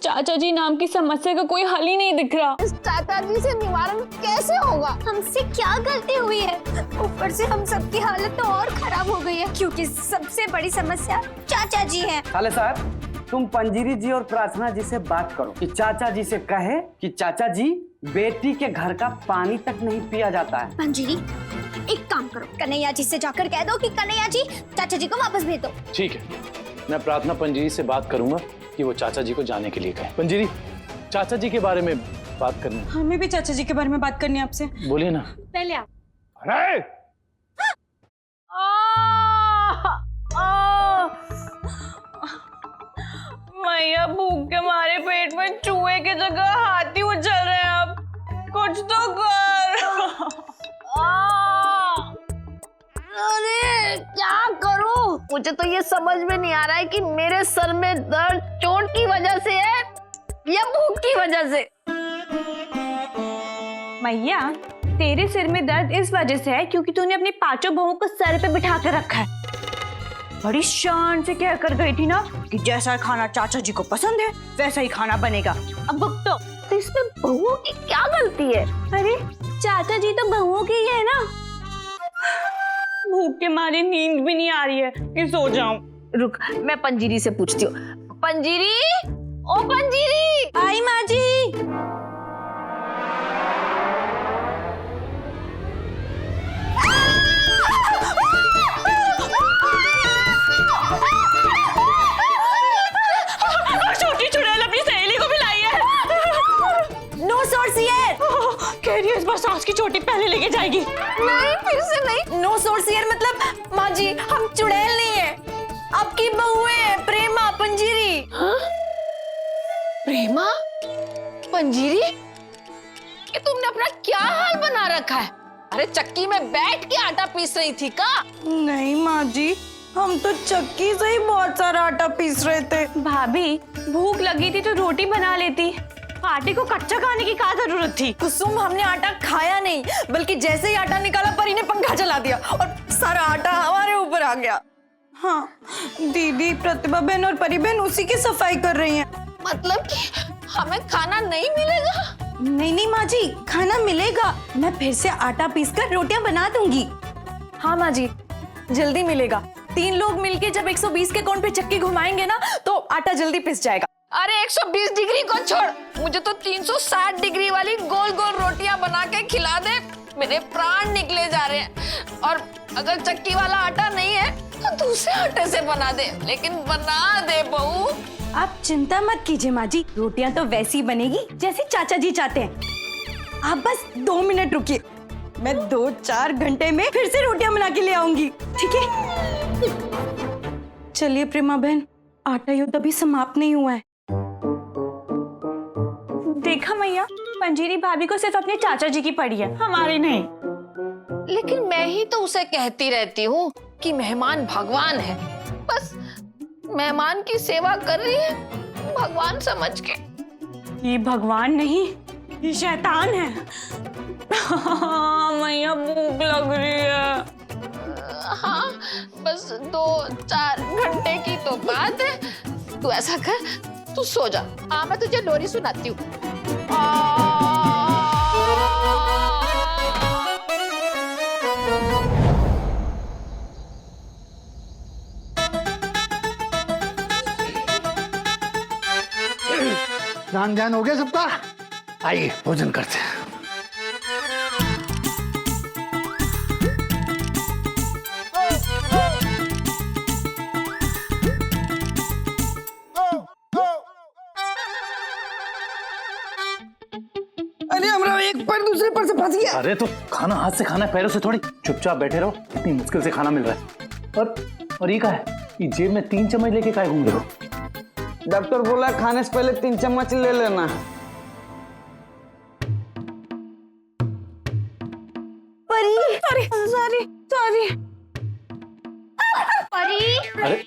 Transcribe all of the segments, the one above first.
चाचा जी नाम की समस्या का कोई हल ही नहीं दिख रहा। इस चाचा जी से निवारण कैसे होगा? हमसे क्या गलती हुई है? ऊपर से हम सबकी हालत तो और खराब हो गई है क्योंकि सबसे बड़ी समस्या चाचा जी है। साले साहब, तुम पंजीरी जी और प्रार्थना जी से बात करो कि चाचा जी से कहे कि चाचा जी, बेटी के घर का पानी तक नहीं पिया जाता है। पंजीरी, एक काम करो, कन्हैया जी से जाकर कह दो कि कन्हैया जी चाचा जी को वापस भेज दो। ठीक है, मैं प्रार्थना पंजीरी से बात करूंगा कि वो चाचा जी को जाने के लिए कहें। पंजीरी, चाचा जी के बारे में बात करनी है। हमें भी चाचा जी के बारे में बात करनी है आपसे। बोलिए ना। पहले आप। अरे मैया, भूख के मारे पेट में चूहे की जगह हाथी उछल रहे हैं। अब कुछ तो कर। अरे क्या करूं? मुझे तो ये समझ में नहीं आ रहा है कि मेरे सर में दर्द चोट की वजह से है या भूख की वजह से। मैया, तेरे सिर में दर्द इस वजह से है क्योंकि तूने अपनी पांचों बहुओं को सर पे बिठा कर रखा है। बड़ी शान से कह कर गई थी ना कि जैसा खाना चाचा जी को पसंद है वैसा ही खाना बनेगा। अब भुगतो। तो इसमें बहुओं की क्या गलती है? अरे चाचा जी तो बहुओं की ही है ना। भूख के मारे नींद भी नहीं आ रही है कि सो जाऊं। रुक, मैं पंजीरी से पूछती हूँ। पंजीरी, ओ पंजीरी। आई माँ जी। छोटी चुड़ैल अपनी सहेली को भी लाई है। नो सोर्सियर। कह रही है इस बार सास की चोटी पहले लेके जाएगी। नहीं, फिर से नहीं। नो सोर्सियर मतलब माँ जी, हम चुड़ैल नहीं है, आपकी बहू है प्रेमा पंजीरी। प्रेमा, पंजीरी, ये तुमने अपना क्या हाल बना रखा है? अरे चक्की में बैठ के आटा पीस रही थी का? नहीं माँ जी, हम तो चक्की से ही बहुत सारा आटा पीस रहे थे। भाभी, भूख लगी थी तो रोटी बना लेती, आटे को कच्चा खाने की क्या जरूरत थी? कुसुम, हमने आटा खाया नहीं, बल्कि जैसे ही आटा निकाला परी ने पंखा चला दिया और सारा आटा हमारे ऊपर आ गया। हाँ, दीदी, प्रतिभा बहन और परी बहन उसी की सफाई कर रही हैं। मतलब कि हमें खाना नहीं मिलेगा? नहीं नहीं माँ जी, खाना मिलेगा। मैं फिर से आटा पीसकर रोटियां बना दूंगी। हाँ माँ जी, जल्दी मिलेगा। 3 लोग मिलके जब 120 के कोण पे चक्की घुमाएंगे ना तो आटा जल्दी पिस जाएगा। अरे 120 डिग्री को छोड़, मुझे तो 360 डिग्री वाली गोल गोल रोटियां बना के खिला दे, मेरे प्राण निकले जा रहे हैं। और अगर चक्की वाला आटा नहीं है तो दूसरे आटे से बना दे, लेकिन बना दे बहू। आप चिंता मत कीजिए माँ जी, रोटियां तो वैसी बनेगी जैसे चाचा जी चाहते हैं। आप बस 2 मिनट रुकिए, मैं 2-4 घंटे में फिर से रोटियां बना के ले आऊंगी, ठीक है? चलिए प्रेमा बहन, आटा युद्ध अभी समाप्त नहीं हुआ है। देखा मैया, पंजीरी भाभी को सिर्फ अपने चाचा जी की पड़ी है, हमारी नहीं। लेकिन मैं ही तो उसे कहती रहती हूँ कि मेहमान भगवान है, बस मेहमान की सेवा कर रही है भगवान समझ के। ये भगवान नहीं, ये शैतान है। मैया, भूख लग रही है। हाँ, बस 2-4 घंटे की तो बात है। तू ऐसा कर, तू सो जा। हाँ, मैं तुझे लोरी सुनाती हूँ। स्नान ध्यान हो गया सबका? आइए भोजन करते हैं। अरे हमारा एक पैर दूसरे पर से फंस गया। अरे तो खाना हाथ से खाना है, पैरों से थोड़ी। चुपचाप बैठे रहो, इतनी मुश्किल से खाना मिल रहा है। और ये क्या है? ये जेब में 3 चम्मच लेके काय घूम रहे हो? डॉक्टर बोला खाने से पहले 3 चम्मच ले लेना। परी, अरे सॉरी सॉरी परी, अरे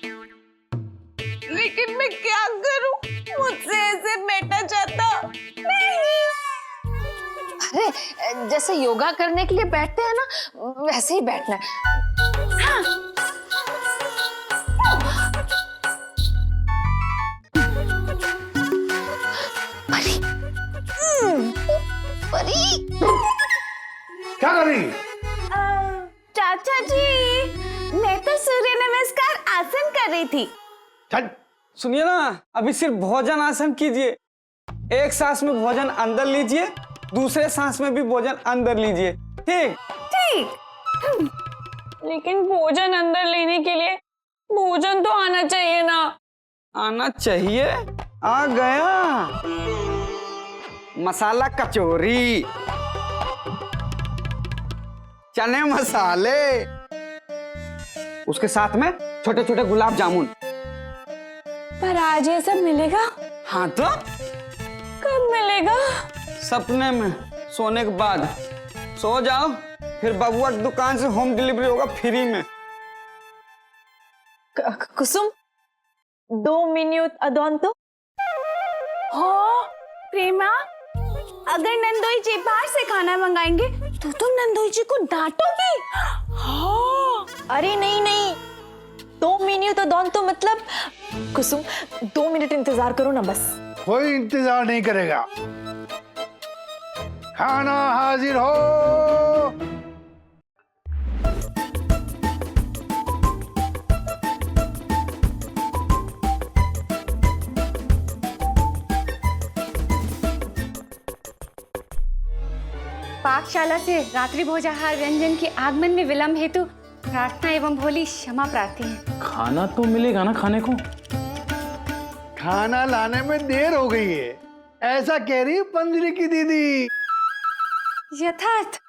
लेकिन मैं क्या करूं? मुझसे ऐसे बैठा जाता नहीं। अरे जैसे योगा करने के लिए बैठते हैं ना, वैसे ही बैठना है। हाँ। परी। क्या कर रही? चाचा जी, मैं तो सूर्य नमस्कार आसन कर रही थी। चल सुनिए ना, अभी सिर्फ भोजन आसन कीजिए। एक सांस में भोजन अंदर लीजिए, दूसरे सांस में भी भोजन अंदर लीजिए। ठीक ठीक। लेकिन भोजन अंदर लेने के लिए भोजन तो आना चाहिए ना। आना चाहिए, आ गया। मसाला कचौरी, चने मसाले, उसके साथ में छोटे छोटे गुलाब जामुन। पर आज ये सब मिलेगा? हाँ तो कब मिलेगा? सपने में, सोने के बाद। सो जाओ, फिर बबुआ की दुकान से होम डिलीवरी होगा फ्री में। कुसुम, 2 मिनट अदौन तो। हाँ प्रेमा, अगर नंदोई जी बाहर से खाना मंगाएंगे तो तुम नंदोई जी को डांटोगी? हाँ। अरे नहीं नहीं, 2 मिनट अदौन तो मतलब कुसुम 2 मिनट इंतजार करो ना बस। कोई इंतजार नहीं करेगा, खाना हाजिर हो। पाकशाला से रात्रि भोजाहार व्यंजन के आगमन में विलंब हेतु प्रार्थना एवं भोली क्षमा प्रार्थी है। खाना तो मिलेगा ना खाने को? खाना लाने में देर हो गई है, ऐसा कह रही पंजरी की दीदी। यथार्थ।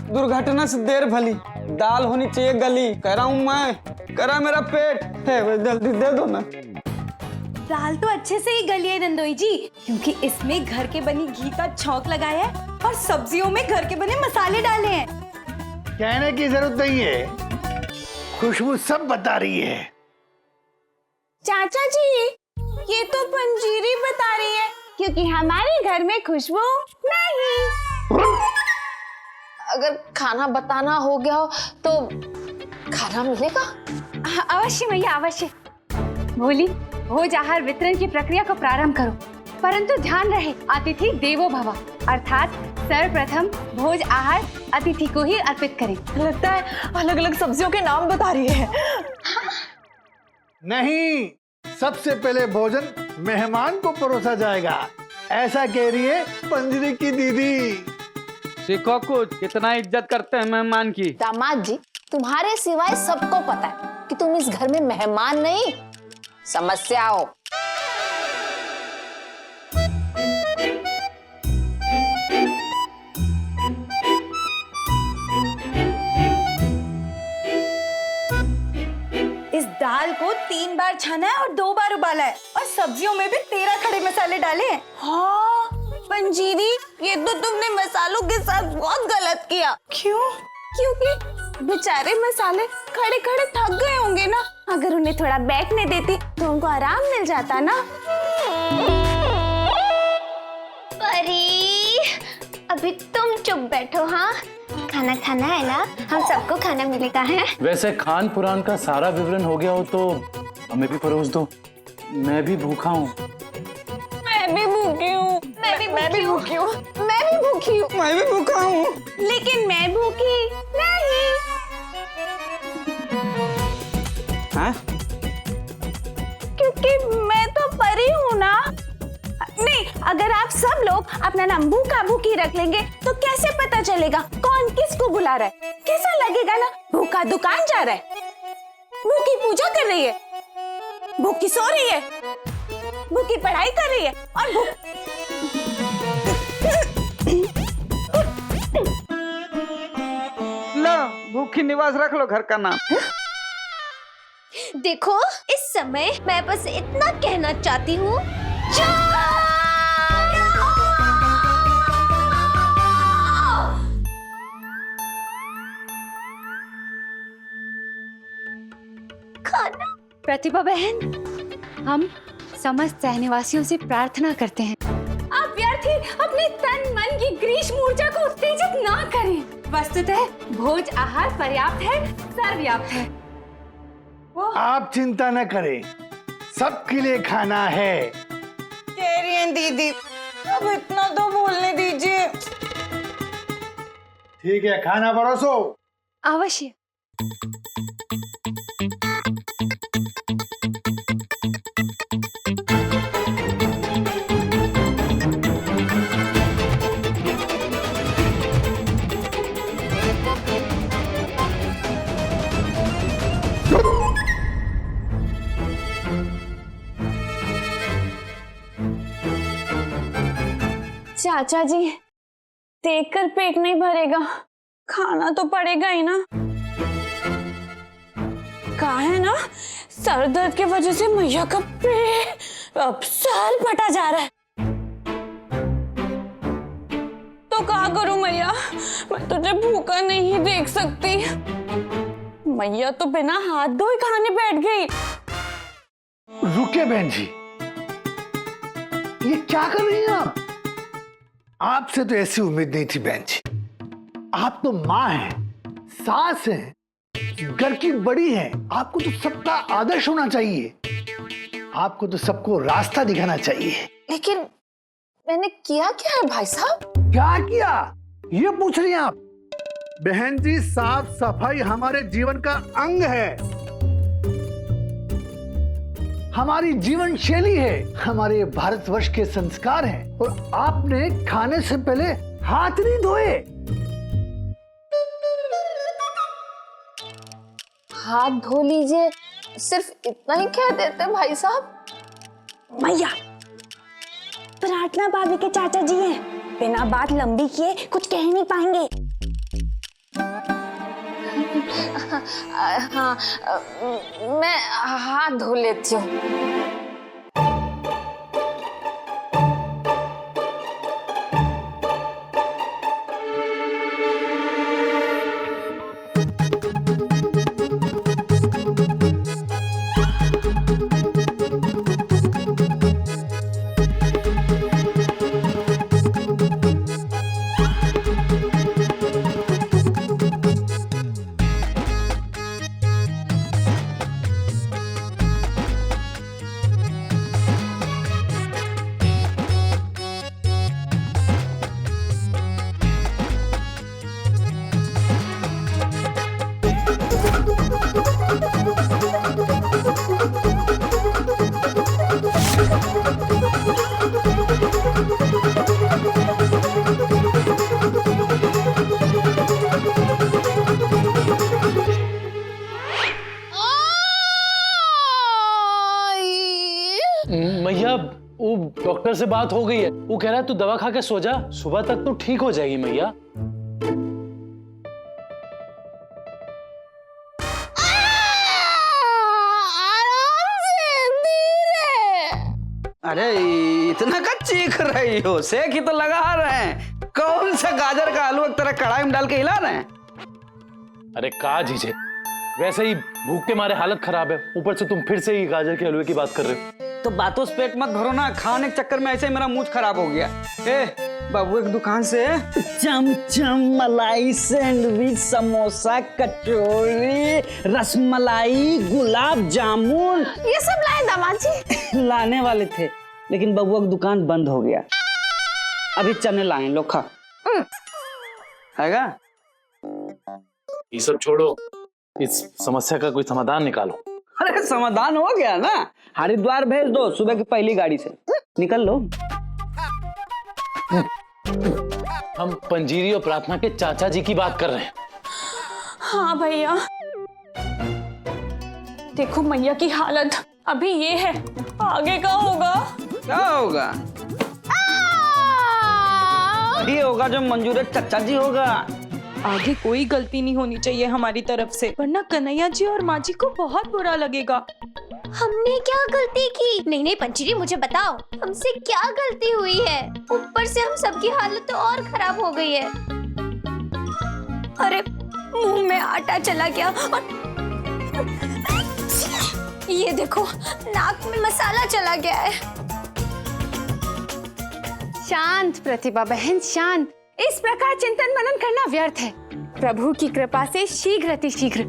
दुर्घटना से देर भली, दाल होनी चाहिए गली। कह रहा हूँ मैं, करा मेरा पेट है, जल्दी दे दो ना। दाल तो अच्छे से ही गली है नंदोई जी, क्योंकि इसमें घर के बनी घी का छौंक लगाया है और सब्जियों में घर के बने मसाले डाले हैं। कहने की जरूरत नहीं है, खुशबू सब बता रही है। चाचा जी, ये तो पंजीरी बता रही है, क्योंकि हमारे घर में खुशबू नहीं। अगर खाना बताना हो गया हो तो खाना मिलेगा? अवश्य भैया, अवश्य। भोली, भोज आहार वितरण की प्रक्रिया को प्रारंभ करो, परंतु ध्यान रहे अतिथि देवो भव, अर्थात सर्वप्रथम भोज आहार अतिथि को ही अर्पित करें। लगता है अलग अलग सब्जियों के नाम बता रही है। नहीं, सबसे पहले भोजन मेहमान को परोसा जाएगा, ऐसा कह रही है पंजरी की दीदी। सीखो कुछ, कितना इज्जत करते हैं मेहमान की। दामाद जी, तुम्हारे सिवाय सबको पता है कि तुम इस घर में मेहमान नहीं, समस्या हो। इस दाल को 3 बार छाना है और 2 बार उबाला है, और सब्जियों में भी 13 खड़े मसाले डाले हैं। हाँ पंजीरी, ये तो तुमने मसालों के साथ बहुत गलत किया। क्यों? क्योंकि बेचारे मसाले खड़े खड़े थक गए होंगे ना, अगर उन्हें थोड़ा बैठने देती तो उनको आराम मिल जाता ना। परी, अभी तुम चुप बैठो। हाँ, खाना खाना है ना, हम सबको खाना मिलेगा है। वैसे खान पुराण का सारा विवरण हो गया हो तो हमें भी परोस दो, मैं भी भूखा हूँ। मैं भी भूखी हूँ। मैं भी भूखी हूँ। मैं भी भूखी हूँ। मैं भी भूखा हूँ। लेकिन मैं भूखी नहीं। हाँ? क्योंकि मैं तो परी हूँ ना। नहीं, अगर आप सब लोग अपना नाम भूखा भूखी रख लेंगे तो कैसे पता चलेगा कौन किसको बुला रहा है? कैसा लगेगा ना, भूखा दुकान जा रहा है, भूखी पूजा कर रही है, भूखी सो रही है, भूखी पढ़ाई कर रही है, और लो, भूखी निवास रख लो घर का नाम। देखो, इस समय मैं बस इतना कहना चाहती हूँ, खाना। प्रतिभा बहन, हम समस्त सहनिवासियों से प्रार्थना करते हैं, आप व्यर्थ ही अपने तन मन की ग्रीष्म ऊर्जा को उत्तेजित ना करें। वस्तुतः भोज आहार पर्याप्त है, सर्वव्याप्त है। आप चिंता न करें, सबके लिए खाना है। कह रही हैं दीदी, अब इतना तो बोलने दीजिए। ठीक है, खाना परोसो। अवश्य। चाचा जी, देखकर पेट नहीं भरेगा, खाना तो पड़ेगा ही ना। कहा है ना, सर दर्द की वजह से मैया का पेट अब साल फटा जा रहा है। तो क्या करूं मैया, मैं तुझे भूखा नहीं देख सकती। मैया तो बिना हाथ धोए खाने बैठ गई। रुके बहन जी, ये क्या कर रही हैं आप? आपसे तो ऐसी उम्मीद नहीं थी बहन जी। आप तो माँ हैं, सास हैं, घर की बड़ी हैं। आपको तो सबका आदर्श होना चाहिए। आपको तो सबको रास्ता दिखाना चाहिए। लेकिन मैंने किया क्या है भाई साहब? क्या किया ये पूछ रही हैं आप? बहन जी, साफ सफाई हमारे जीवन का अंग है, हमारी जीवन शैली है, हमारे भारतवर्ष के संस्कार हैं। और आपने खाने से पहले हाथ नहीं धोए। हाथ धो लीजिए, सिर्फ इतना ही कह देते भाई साहब। मैया, प्रार्थना भाभी के चाचा जी हैं, बिना बात लंबी किए कुछ कह नहीं पाएंगे। हाँ, मैं हाथ धो लेती हूँ। मैया, वो डॉक्टर से बात हो गई है, वो कह रहा है तू दवा खा के सो जा, सुबह तक तो ठीक हो जाएगी मैया। अरे इतना का चीख रही हो? सेक ही तो लगा रहे हैं। कौन सा गाजर का हलवा तेरा कढ़ाई में डाल के हिला रहे हैं? अरे का जीजे, वैसे ही भूख के मारे हालत खराब है, ऊपर से तुम फिर से ही गाजर के हलवे की बात कर रहे हो। तो बातों से पेट मत भरो ना, खाने के चक्कर में ऐसे ही मेरा मुंह खराब हो गया। बाबू एक दुकान से चमचम, मलाई, सैंडविच, समोसा, कचौरी, रसमलाई, गुलाब जामुन, ये सब लाए दामाद जी। लाने वाले थे, लेकिन बबुआ की दुकान बंद हो गया। अभी चने लाए, लो खा। हैगा? ये सब छोड़ो, इस समस्या का कोई समाधान निकालो। अरे समाधान हो गया ना, हरिद्वार भेज दो सुबह की पहली गाड़ी से, निकल लो। हम पंजीरी और प्रार्थना के चाचा जी की बात कर रहे हैं। हाँ भैया, देखो मैया की हालत अभी ये है, आगे का होगा? क्या होगा? ये होगा जो मंजूर चाचा जी होगा। आगे कोई गलती नहीं होनी चाहिए हमारी तरफ से, वरना कन्हैया जी और माँ जी को बहुत बुरा लगेगा। हमने क्या गलती की? नहीं नहीं पंचरी, मुझे बताओ हमसे क्या गलती हुई है? ऊपर से हम सबकी हालत तो और खराब हो गई है। अरे मुंह में आटा चला गया और ये देखो नाक में मसाला चला गया है। शांत प्रतिभा बहन, शांत। इस प्रकार चिंतन मनन करना व्यर्थ है। प्रभु की कृपा से शीघ्र अतिशीघ्र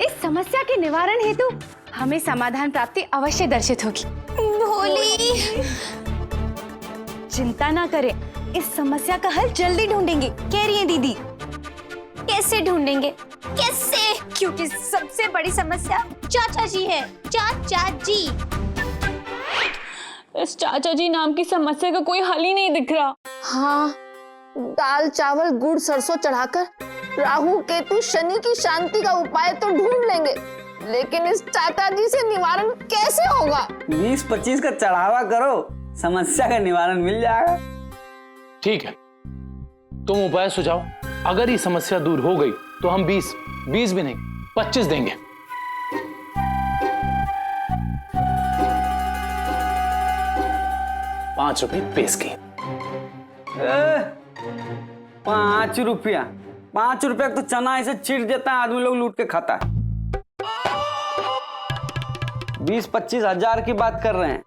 इस समस्या के निवारण हेतु हमें समाधान प्राप्ति अवश्य दर्शित होगी। भोली, चिंता ना करें, इस समस्या का हल जल्दी ढूंढेंगे, कह रही है दीदी। कैसे ढूंढेंगे? कैसे? क्योंकि सबसे बड़ी समस्या चाचा जी है। चाचा जी। इस चाचा जी नाम की समस्या का कोई हल ही नहीं दिख रहा। हाँ, दाल चावल गुड़ सरसों चढ़ाकर राहु केतु शनि की शांति का उपाय तो ढूंढ लेंगे, लेकिन इस चाचा जी से निवारण कैसे होगा? 20-25 का चढ़ावा करो, समस्या का निवारण मिल जाएगा। ठीक है, तुम उपाय सुझाओ। अगर ये समस्या दूर हो गई तो हम 20 भी नहीं 25 देंगे। ₹5 पेश की। 5 रुपया? 5 रुपया तो चना ऐसे छिट देता है, आदमी लोग लूट के खाता है। 20-25 हजार की बात कर रहे हैं।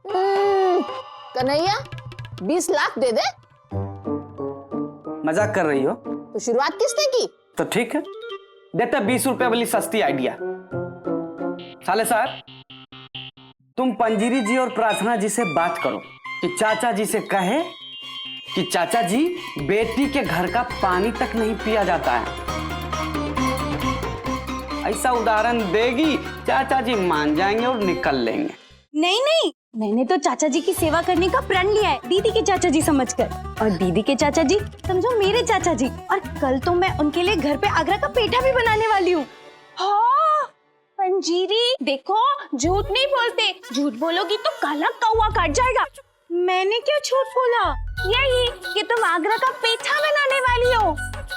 कन्हैया 20 लाख दे दे। मजाक कर रही हो? तो शुरुआत किसने की? तो ठीक है, देते 20 रुपया वाली सस्ती आइडिया। साले साहब, तुम पंजीरी जी और प्रार्थना जी से बात करो कि चाचा जी से कहे कि चाचा जी, बेटी के घर का पानी तक नहीं पिया जाता है। ऐसा उदाहरण देगी, चाचा जी मान जाएंगे और निकल लेंगे। नहीं नहीं, मैंने तो चाचा जी की सेवा करने का प्रण लिया है, दीदी के चाचा जी समझकर। और दीदी के चाचा जी समझो मेरे चाचा जी। और कल तो मैं उनके लिए घर पे आगरा का पेठा भी बनाने वाली हूँ। हाँ, पंजीरी देखो, झूठ नहीं बोलते। झूठ बोलोगी तो काला कौवा काट जाएगा। मैंने क्या झूठ बोला? यही कि तुम आगरा का पेठा बनाने वाली हो।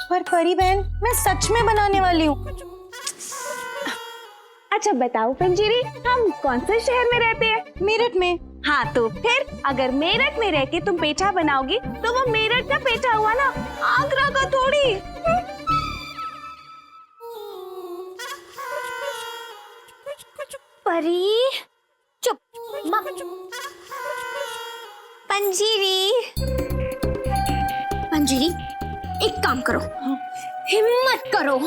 पर परी बहन, मैं सच में बनाने वाली हूँ। अच्छा बताओ पंजीरी, हम कौन से शहर में रहते हैं? मेरठ में। हाँ, तो फिर अगर मेरठ में रह के तुम पेठा बनाओगी तो वो मेरठ का पेठा हुआ ना, आगरा का थोड़ी। परी चुप। पंजीरी, पंजीरी एक काम करो, हिम्मत करो,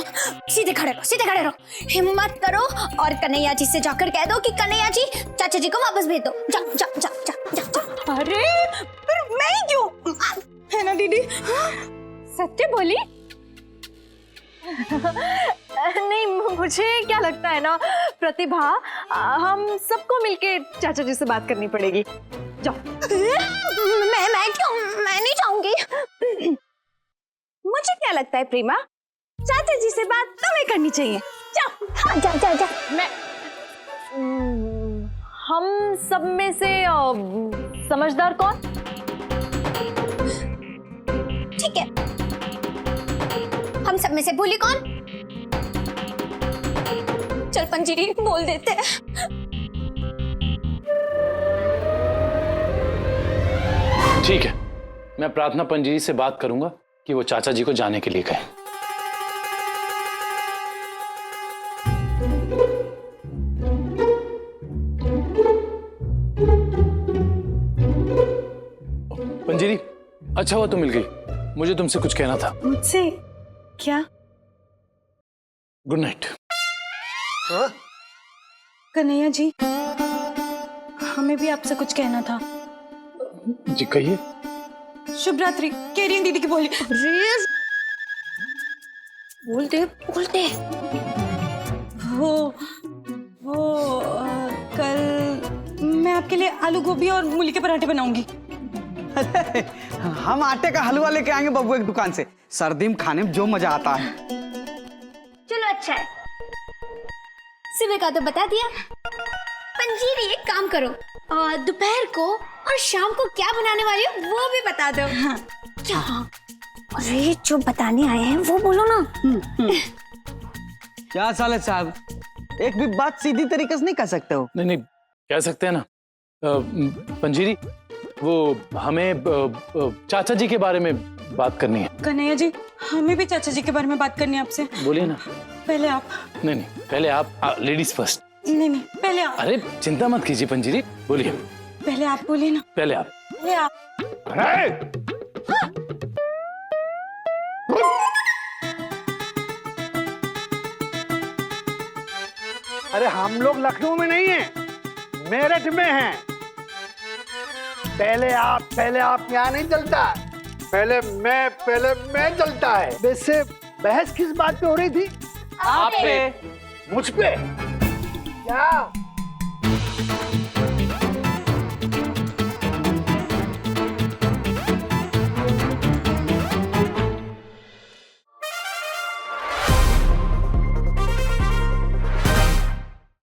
सीधे खड़े रहो, सीधे खड़े रहो, हिम्मत करो और कन्हैया जी से जाकर कह दो कि कन्हैया जी चाचा जी को वापस भेज दो। जा जा जा जा जा, जा। अरे पर मैं ही क्यों? है ना दीदी? सत्य बोली? नहीं, मुझे क्या लगता है ना प्रतिभा, हम सबको मिलके चाचा जी से बात करनी पड़ेगी। जाओ। मैं क्यों? मैं नहीं जाऊंगी। मुझे क्या लगता है प्रेमा, चाचा जी से बात तुम्हें करनी चाहिए। जाओ। हाँ, जा जा जा। मैं हम सब में से समझदार कौन? ठीक है, हम सब में से भूली कौन? चल पंजीरी बोल देते हैं। ठीक है, मैं प्रार्थना पंजीरी से बात करूंगा कि वो चाचा जी को जाने के लिए कहें। पंजीरी, अच्छा हुआ तुम मिल गई, मुझे तुमसे कुछ कहना था। मुझसे क्या? Good night. कन्हैया जी, हमें भी आपसे कुछ कहना था। जी कहिए। शुभ रात्रि, कह रही है दीदी की बोली। बोलते बोलते। कल मैं आपके लिए आलू गोभी और मूली के पराठे बनाऊंगी। हम आटे का हलवा लेके आएंगे बबू एक दुकान से। सर्दी में खाने में जो मजा आता है। चलो अच्छा है, सुबह का तो बता दिया। पंजीरी एक काम करो, दोपहर को और शाम को क्या बनाने वाली हो वो भी बता दो। हाँ। क्या? अरे जो बताने आए हैं वो बोलो ना। क्या साले साहब, एक भी बात सीधी तरीके से नहीं कह सकते हो? नहीं नहीं, कह सकते हैं ना। पंजीरी, वो हमें चाचा जी के बारे में बात करनी है। कन्हैया जी, हमें भी चाचा जी के बारे में बात करनी है आपसे। बोलिए ना। पहले आप। नहीं नहीं, पहले आप। Ladies first. नहीं नहीं, पहले आप। अरे चिंता मत कीजिए पंजीरी, बोलिए। पहले आप बोलिए ना। पहले आप। पहले आप। अरे हम लोग लखनऊ में नहीं हैं, मेरठ में हैं। पहले आप यहाँ नहीं चलता, पहले मैं चलता है। वैसे बहस किस बात पे हो रही थी? आप पे। मुझ पे? क्या